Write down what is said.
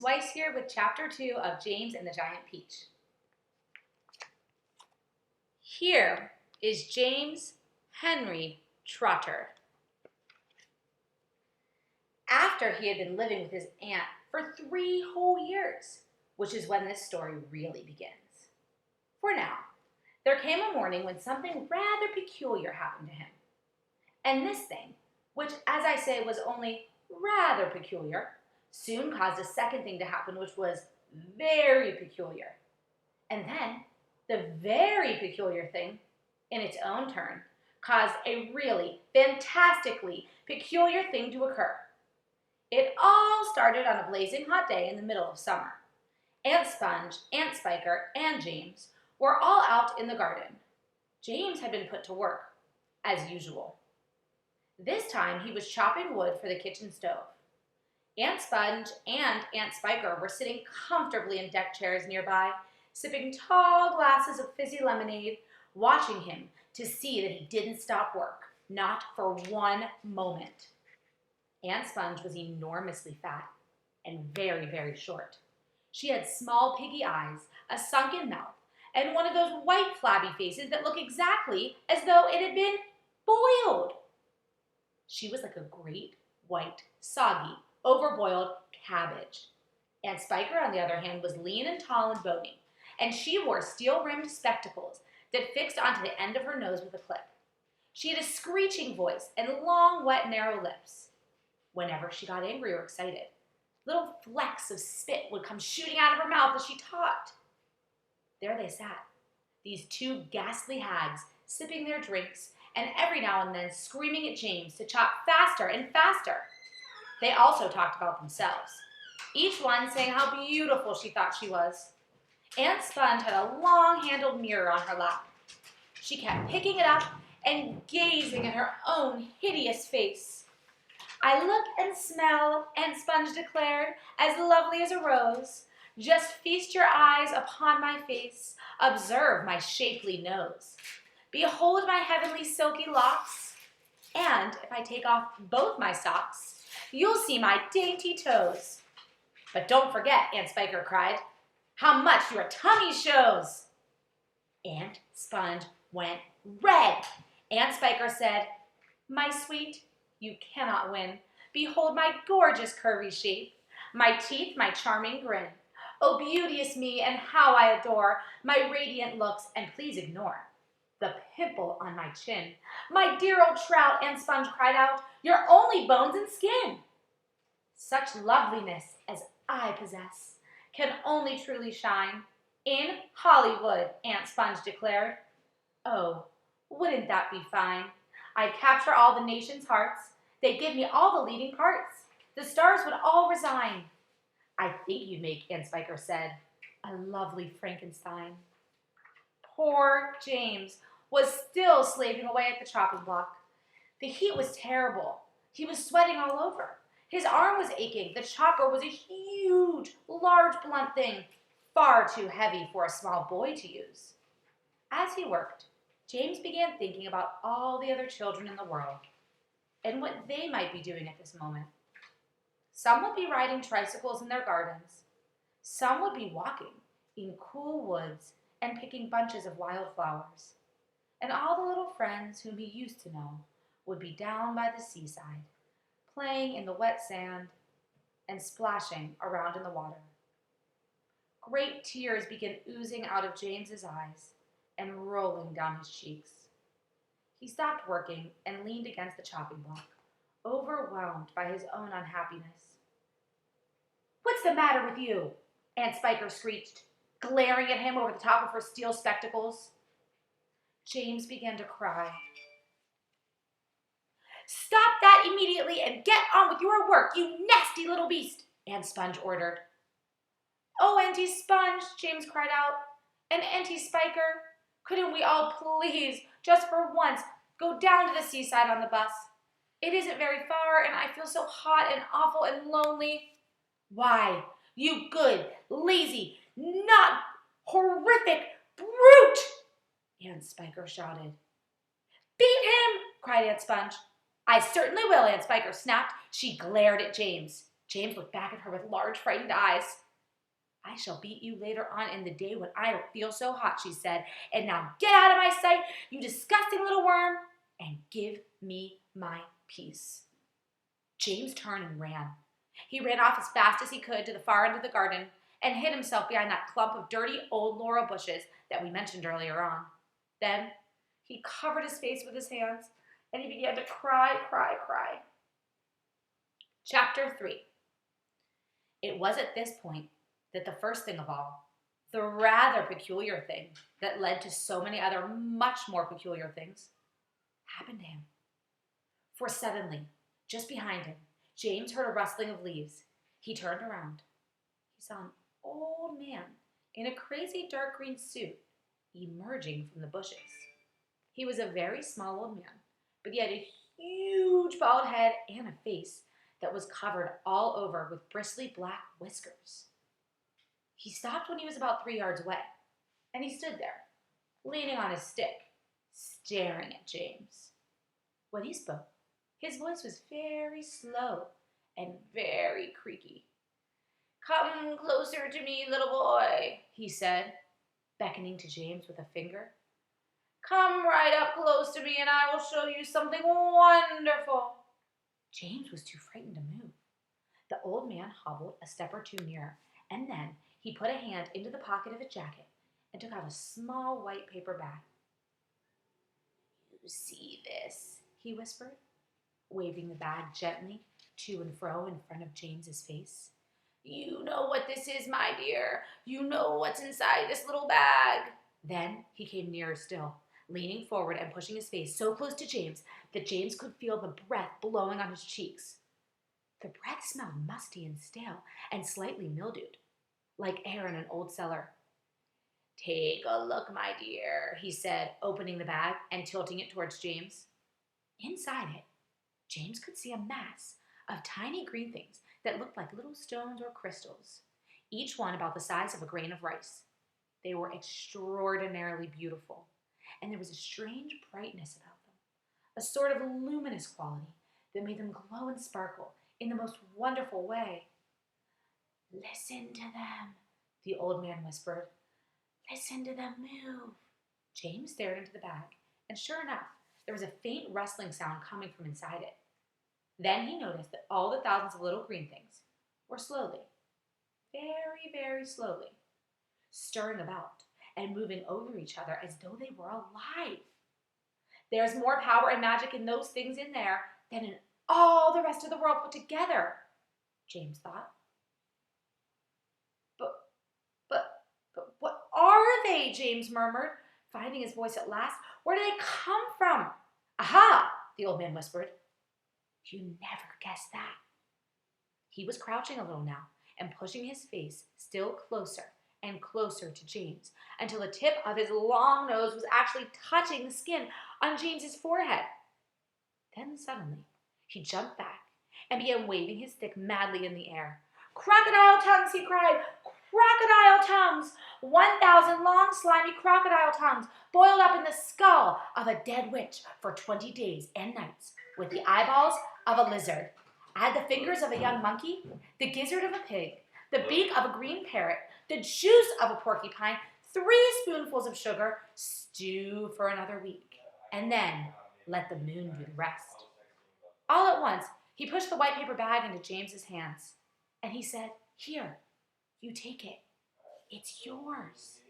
Weiss here with Chapter 2 of James and the Giant Peach. Here is James Henry Trotter. After he had been living with his aunt for 3 whole years, which is when this story really begins. For now, there came a morning when something rather peculiar happened to him. And this thing, which as I say was only rather peculiar, soon caused a second thing to happen which was very peculiar. And then the very peculiar thing, in its own turn, caused a really fantastically peculiar thing to occur. It all started on a blazing hot day in the middle of summer. Aunt Sponge, Aunt Spiker, and James were all out in the garden. James had been put to work, as usual. This time he was chopping wood for the kitchen stove. Aunt Sponge and Aunt Spiker were sitting comfortably in deck chairs nearby, sipping tall glasses of fizzy lemonade, watching him to see that he didn't stop work, not for one moment. Aunt Sponge was enormously fat and very, very short. She had small piggy eyes, a sunken mouth, and one of those white flabby faces that look exactly as though it had been boiled. She was like a great, white, soggy, overboiled cabbage. Aunt Spiker, on the other hand, was lean and tall and bony, and she wore steel-rimmed spectacles that fixed onto the end of her nose with a clip. She had a screeching voice and long, wet, narrow lips. Whenever she got angry or excited, little flecks of spit would come shooting out of her mouth as she talked. There they sat, these 2 ghastly hags, sipping their drinks, and every now and then screaming at James to chop faster and faster. They also talked about themselves, each one saying how beautiful she thought she was. Aunt Sponge had a long-handled mirror on her lap. She kept picking it up and gazing at her own hideous face. "I look and smell," Aunt Sponge declared, "as lovely as a rose. Just feast your eyes upon my face. Observe my shapely nose. Behold my heavenly silky locks. And if I take off both my socks, you'll see my dainty toes." "But don't forget," Aunt Spiker cried, "how much your tummy shows." Aunt Sponge went red. Aunt Spiker said, "My sweet, you cannot win. Behold my gorgeous curvy shape, my teeth, my charming grin. Oh, beauteous me, and how I adore my radiant looks, and please ignore the pimple on my chin. My dear old trout," Aunt Sponge cried out, "you're only bones and skin. Such loveliness as I possess can only truly shine in Hollywood," Aunt Sponge declared. "Oh, wouldn't that be fine? I'd capture all the nation's hearts. They'd give me all the leading parts. The stars would all resign. I think you'd make," Aunt Spiker said, "a lovely Frankenstein." Poor James was still slaving away at the chopping block. The heat was terrible. He was sweating all over. His arm was aching. The chopper was a huge, large, blunt thing, far too heavy for a small boy to use. As he worked, James began thinking about all the other children in the world and what they might be doing at this moment. Some would be riding tricycles in their gardens. Some would be walking in cool woods and picking bunches of wildflowers. And all the little friends whom he used to know would be down by the seaside, playing in the wet sand and splashing around in the water. Great tears began oozing out of James's eyes and rolling down his cheeks. He stopped working and leaned against the chopping block, overwhelmed by his own unhappiness. "What's the matter with you?" Aunt Spiker screeched, glaring at him over the top of her steel spectacles. James began to cry. "Stop that immediately and get on with your work, you nasty little beast," Aunt Sponge ordered. "Oh, Auntie Sponge," James cried out, "and Auntie Spiker, couldn't we all please, just for once, go down to the seaside on the bus? It isn't very far, and I feel so hot and awful and lonely." "Why, you good, lazy, not horrific brute!" Aunt Spiker shouted. "Beat him!" cried Aunt Sponge. "I certainly will," Aunt Spiker snapped. She glared at James. James looked back at her with large, frightened eyes. I shall beat you later on in the day when I don't feel so hot, she said. And now get out of my sight, you disgusting little worm, and give me my peace. James turned and ran. He ran off as fast as he could to the far end of the garden and hid himself behind that clump of dirty old laurel bushes that we mentioned earlier on. Then he covered his face with his hands and he began to cry. Chapter 3. It was at this point that the first thing of all, the rather peculiar thing that led to so many other much more peculiar things, happened to him. For suddenly, just behind him, James heard a rustling of leaves. He turned around. He saw an old man in a crazy dark green suit emerging from the bushes. He was a very small old man, but he had a huge bald head and a face that was covered all over with bristly black whiskers. He stopped when he was about 3 yards away, and he stood there, leaning on his stick, staring at James. When he spoke, his voice was very slow and very creaky. "Come closer to me, little boy," he said, beckoning to James with a finger. "Come right up close to me and I will show you something wonderful." James was too frightened to move. The old man hobbled a step or two nearer, and then he put a hand into the pocket of his jacket and took out a small white paper bag. "You see this?" he whispered, waving the bag gently to and fro in front of James's face. "You know what this is, my dear. You know what's inside this little bag." Then he came nearer still, leaning forward and pushing his face so close to James that James could feel the breath blowing on his cheeks. The breath smelled musty and stale and slightly mildewed, like air in an old cellar. "Take a look, my dear," he said, opening the bag and tilting it towards James. Inside it, James could see a mass of tiny green things that looked like little stones or crystals, each one about the size of a grain of rice. They were extraordinarily beautiful, and there was a strange brightness about them, a sort of luminous quality that made them glow and sparkle in the most wonderful way. "Listen to them," the old man whispered. "Listen to them move." James stared into the bag, and sure enough, there was a faint rustling sound coming from inside it. Then he noticed that all the thousands of little green things were slowly, very, very slowly, stirring about and moving over each other as though they were alive. "There's more power and magic in those things in there than in all the rest of the world put together," James thought. But what are they?" James murmured, finding his voice at last. "Where do they come from?" "Aha!" the old man whispered. "You never guessed that." He was crouching a little now and pushing his face still closer and closer to James until the tip of his long nose was actually touching the skin on James's forehead. Then suddenly he jumped back and began waving his stick madly in the air. "Crocodile tongues!" he cried. "Crocodile tongues! 1,000 long, slimy crocodile tongues boiled up in the skull of a dead witch for 20 days and nights, with the eyeballs of a lizard. Add the fingers of a young monkey, the gizzard of a pig, the beak of a green parrot, the juice of a porcupine, 3 spoonfuls of sugar, stew for another week, and then let the moon do the rest." All at once, he pushed the white paper bag into James's hands, and he said, "Here, you take it. It's yours."